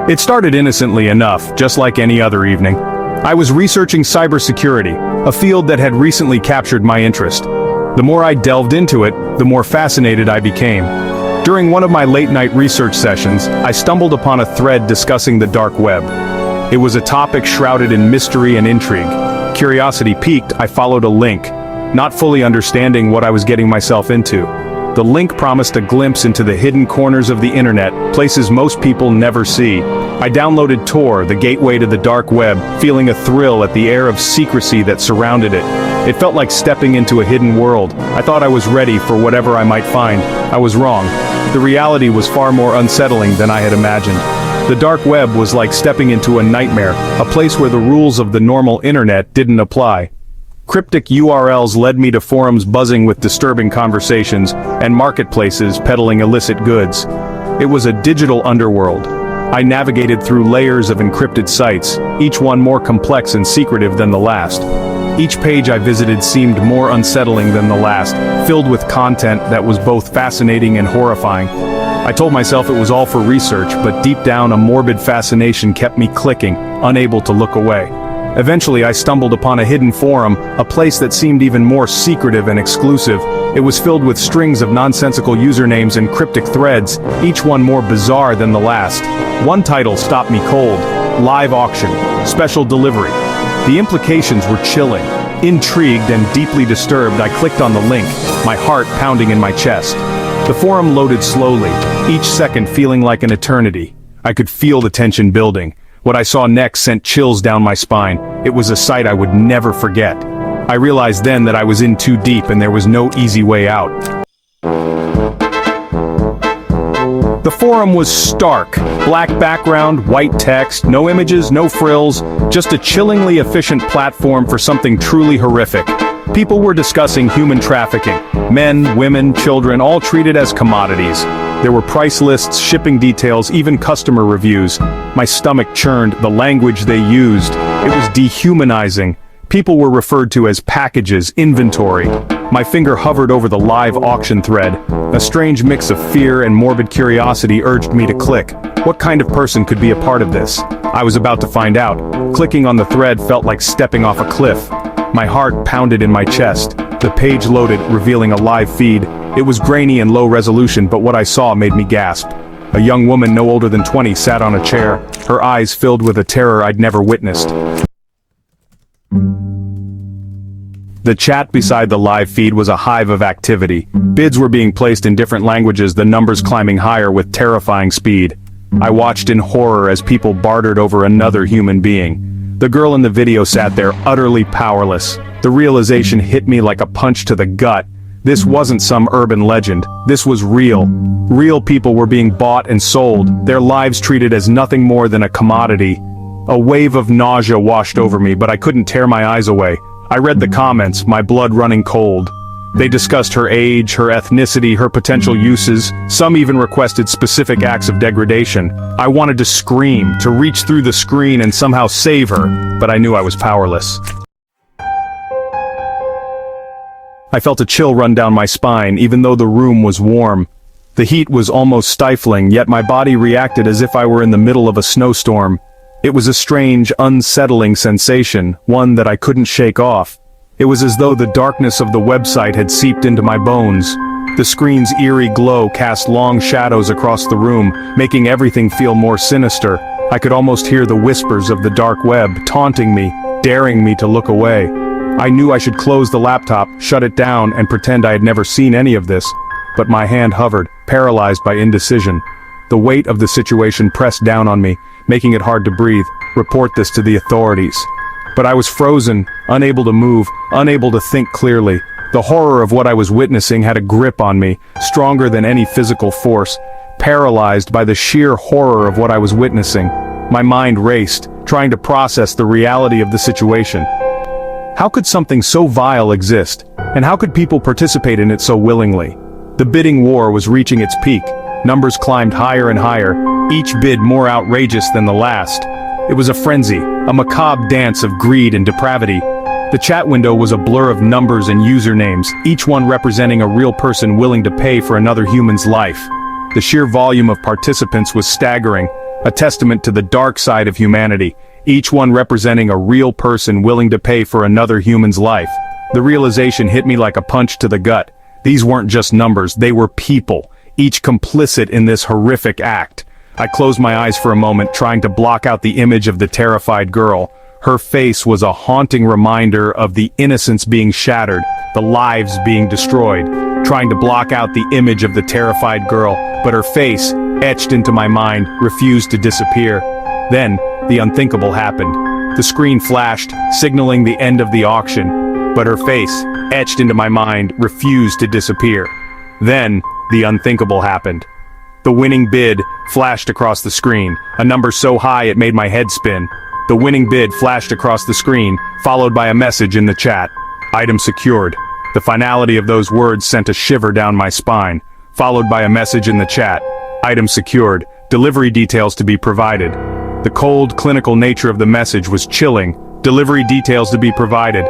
It started innocently enough, just like any other evening. I was researching cybersecurity, a field that had recently captured my interest. The more I delved into it, the more fascinated I became. During one of my late-night research sessions, I stumbled upon a thread discussing the dark web. It was a topic shrouded in mystery and intrigue. Curiosity piqued, I followed a link, not fully understanding what I was getting myself into. The link promised a glimpse into the hidden corners of the internet, places most people never see. I downloaded Tor, the gateway to the dark web, feeling a thrill at the air of secrecy that surrounded it. It felt like stepping into a hidden world. I thought I was ready for whatever I might find. I was wrong. The reality was far more unsettling than I had imagined. The dark web was like stepping into a nightmare, a place where the rules of the normal internet didn't apply. Cryptic URLs led me to forums buzzing with disturbing conversations, and marketplaces peddling illicit goods. It was a digital underworld. I navigated through layers of encrypted sites, each one more complex and secretive than the last. Each page I visited seemed more unsettling than the last, filled with content that was both fascinating and horrifying. I told myself it was all for research, but deep down a morbid fascination kept me clicking, unable to look away. Eventually I stumbled upon a hidden forum, a place that seemed even more secretive and exclusive. It was filled with strings of nonsensical usernames and cryptic threads, each one more bizarre than the last. One title stopped me cold: live auction, special delivery. The implications were chilling. Intrigued and deeply disturbed, I clicked on the link, my heart pounding in my chest. The forum loaded slowly, each second feeling like an eternity. I could feel the tension building. What I saw next sent chills down my spine. It was a sight I would never forget. I realized then that I was in too deep and there was no easy way out. The forum was stark. Black background, white text, no images, no frills, just a chillingly efficient platform for something truly horrific. People were discussing human trafficking. Men, women, children, all treated as commodities. There were price lists, shipping details, even customer reviews. My stomach churned, the language they used. It was dehumanizing. People were referred to as packages, inventory. My finger hovered over the live auction thread. A strange mix of fear and morbid curiosity urged me to click. What kind of person could be a part of this? I was about to find out. Clicking on the thread felt like stepping off a cliff. My heart pounded in my chest. The page loaded, revealing a live feed. It was grainy and low resolution, but what I saw made me gasp. A young woman no older than 20 sat on a chair, her eyes filled with a terror I'd never witnessed. The chat beside the live feed was a hive of activity. Bids were being placed in different languages, the numbers climbing higher with terrifying speed. I watched in horror as people bartered over another human being. The girl in the video sat there, utterly powerless. The realization hit me like a punch to the gut. This wasn't some urban legend. This was real. Real people were being bought and sold, their lives treated as nothing more than a commodity. A wave of nausea washed over me, but I couldn't tear my eyes away. I read the comments, my blood running cold. They discussed her age, her ethnicity, her potential uses. Some even requested specific acts of degradation. I wanted to scream, to reach through the screen and somehow save her, but I knew I was powerless. I felt a chill run down my spine, even though the room was warm. The heat was almost stifling, yet my body reacted as if I were in the middle of a snowstorm. It was a strange, unsettling sensation, one that I couldn't shake off. It was as though the darkness of the website had seeped into my bones. The screen's eerie glow cast long shadows across the room, making everything feel more sinister. I could almost hear the whispers of the dark web, taunting me, daring me to look away. I knew I should close the laptop, shut it down, and pretend I had never seen any of this. But my hand hovered, paralyzed by indecision. The weight of the situation pressed down on me, making it hard to breathe. Report this to the authorities. But I was frozen, unable to move, unable to think clearly. The horror of what I was witnessing had a grip on me, stronger than any physical force. Paralyzed by the sheer horror of what I was witnessing, my mind raced, trying to process the reality of the situation. How could something so vile exist? And how could people participate in it so willingly? The bidding war was reaching its peak. Numbers climbed higher and higher, each bid more outrageous than the last. It was a frenzy, a macabre dance of greed and depravity. The chat window was a blur of numbers and usernames, each one representing a real person willing to pay for another human's life. The sheer volume of participants was staggering. a testament to the dark side of humanity, each one representing a real person willing to pay for another human's life. The realization hit me like a punch to the gut. These weren't just numbers, they were people, each complicit in this horrific act. I closed my eyes for a moment, trying to block out the image of the terrified girl. Her face was a haunting reminder of the innocence being shattered, the lives being destroyed. Trying to block out the image of the terrified girl, but her face, etched into my mind, refused to disappear. Then, the unthinkable happened. The screen flashed, signaling the end of the auction, but her face, etched into my mind, refused to disappear. Then, the unthinkable happened. The winning bid flashed across the screen, a number so high it made my head spin. The winning bid flashed across the screen, followed by a message in the chat. Item secured. The finality of those words sent a shiver down my spine, followed by a message in the chat. Item secured. Delivery details to be provided. The cold, clinical nature of the message was chilling. Delivery details to be provided.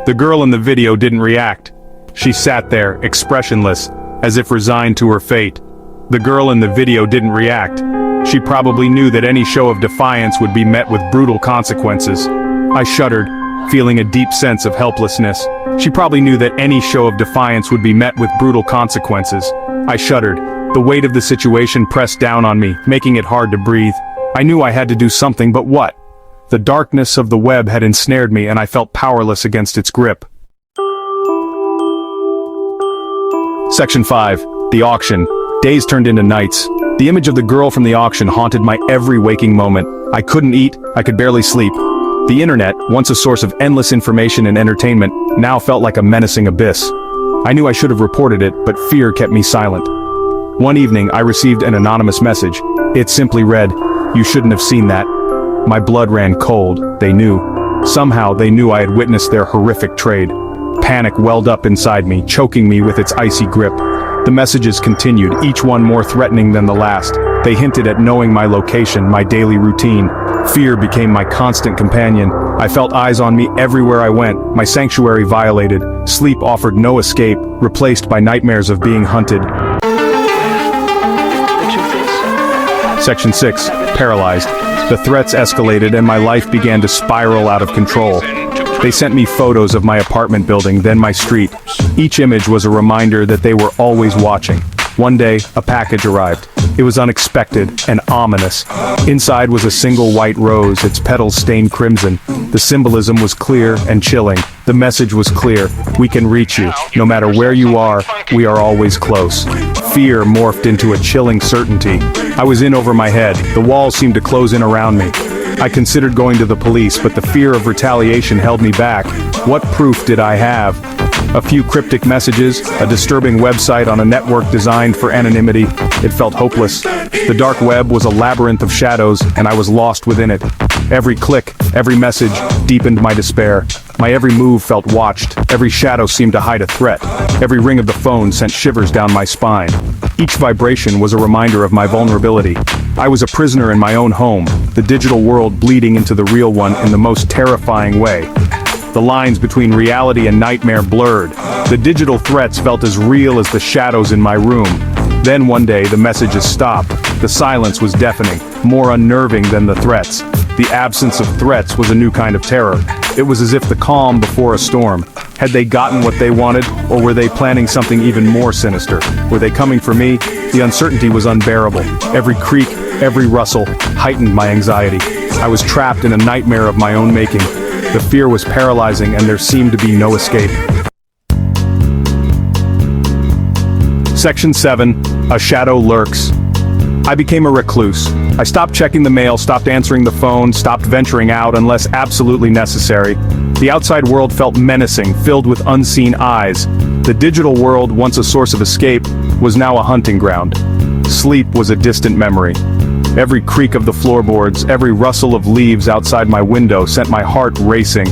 The girl in the video didn't react. She sat there, expressionless, as if resigned to her fate. The girl in the video didn't react. She probably knew that any show of defiance would be met with brutal consequences. I shuddered, feeling a deep sense of helplessness. She probably knew that any show of defiance would be met with brutal consequences. I shuddered. The weight of the situation pressed down on me, making it hard to breathe. I knew I had to do something, but what? The darkness of the web had ensnared me, and I felt powerless against its grip. Section 5. The auction. Days turned into nights. The image of the girl from the auction haunted my every waking moment. I couldn't eat, I could barely sleep. The internet, once a source of endless information and entertainment, now felt like a menacing abyss. I knew I should have reported it, but fear kept me silent. One evening, I received an anonymous message. It simply read, "You shouldn't have seen that." My blood ran cold. They knew. Somehow, they knew I had witnessed their horrific trade. Panic welled up inside me, choking me with its icy grip. The messages continued, each one more threatening than the last. They hinted at knowing my location, my daily routine. Fear became my constant companion. I felt eyes on me everywhere I went, my sanctuary violated. Sleep offered no escape, replaced by nightmares of being hunted. Section 6. Paralyzed. The threats escalated and my life began to spiral out of control. They sent me photos of my apartment building, then my street. Each image was a reminder that they were always watching. One day, a package arrived. It was unexpected and ominous. Inside was a single white rose, its petals stained crimson. The symbolism was clear and chilling. The message was clear. We can reach you. No matter where you are, we are always close. Fear morphed into a chilling certainty. I was in over my head. The walls seemed to close in around me. I considered going to the police, but the fear of retaliation held me back. What proof did I have? A few cryptic messages, a disturbing website on a network designed for anonymity. It felt hopeless. The dark web was a labyrinth of shadows, and I was lost within it. Every click, every message, deepened my despair. My every move felt watched. Every shadow seemed to hide a threat. Every ring of the phone sent shivers down my spine. Each vibration was a reminder of my vulnerability. I was a prisoner in my own home, the digital world bleeding into the real one in the most terrifying way. The lines between reality and nightmare blurred. The digital threats felt as real as the shadows in my room. Then one day, the messages stopped. The silence was deafening, more unnerving than the threats. The absence of threats was a new kind of terror. It was as if the calm before a storm. Had they gotten what they wanted, or were they planning something even more sinister? Were they coming for me? The uncertainty was unbearable. Every creak, every rustle, heightened my anxiety. I was trapped in a nightmare of my own making. The fear was paralyzing, and there seemed to be no escape. Section 7. A shadow lurks. I became a recluse. I stopped checking the mail, stopped answering the phone, stopped venturing out unless absolutely necessary. The outside world felt menacing, filled with unseen eyes. The digital world, once a source of escape, was now a hunting ground. Sleep was a distant memory. Every creak of the floorboards, every rustle of leaves outside my window sent my heart racing.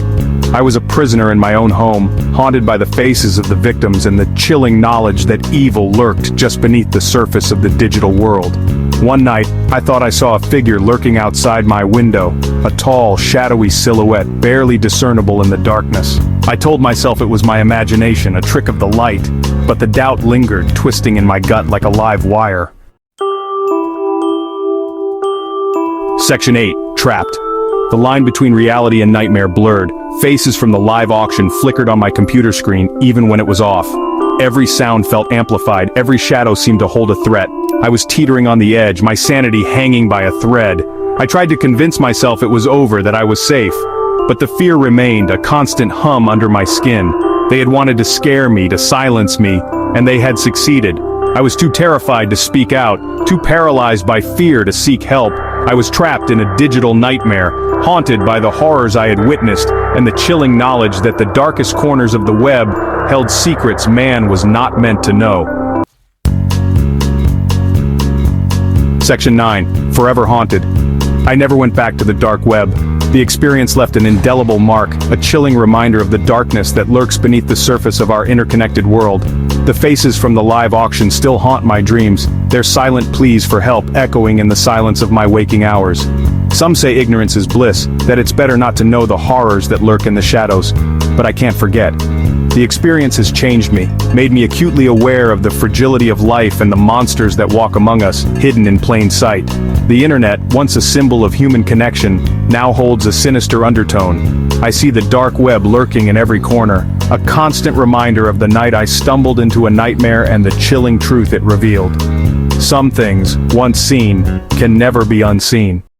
I was a prisoner in my own home, haunted by the faces of the victims and the chilling knowledge that evil lurked just beneath the surface of the digital world. One night, I thought I saw a figure lurking outside my window, a tall, shadowy silhouette barely discernible in the darkness. I told myself it was my imagination, a trick of the light, but the doubt lingered, twisting in my gut like a live wire. Section 8. Trapped. The line between reality and nightmare blurred. Faces from the live auction flickered on my computer screen even when it was off. Every sound felt amplified, every shadow seemed to hold a threat. I was teetering on the edge, my sanity hanging by a thread. I tried to convince myself it was over, that I was safe. But the fear remained, a constant hum under my skin. They had wanted to scare me, to silence me, and they had succeeded. I was too terrified to speak out, too paralyzed by fear to seek help. I was trapped in a digital nightmare, haunted by the horrors I had witnessed and the chilling knowledge that the darkest corners of the web held secrets man was not meant to know. Section 9. Forever haunted. I never went back to the dark web. The experience left an indelible mark, a chilling reminder of the darkness that lurks beneath the surface of our interconnected world. The faces from the live auction still haunt my dreams, their silent pleas for help echoing in the silence of my waking hours. Some say ignorance is bliss, that it's better not to know the horrors that lurk in the shadows, but I can't forget. The experience has changed me, made me acutely aware of the fragility of life and the monsters that walk among us, hidden in plain sight. The internet, once a symbol of human connection, now holds a sinister undertone. I see the dark web lurking in every corner, a constant reminder of the night I stumbled into a nightmare and the chilling truth it revealed. Some things, once seen, can never be unseen.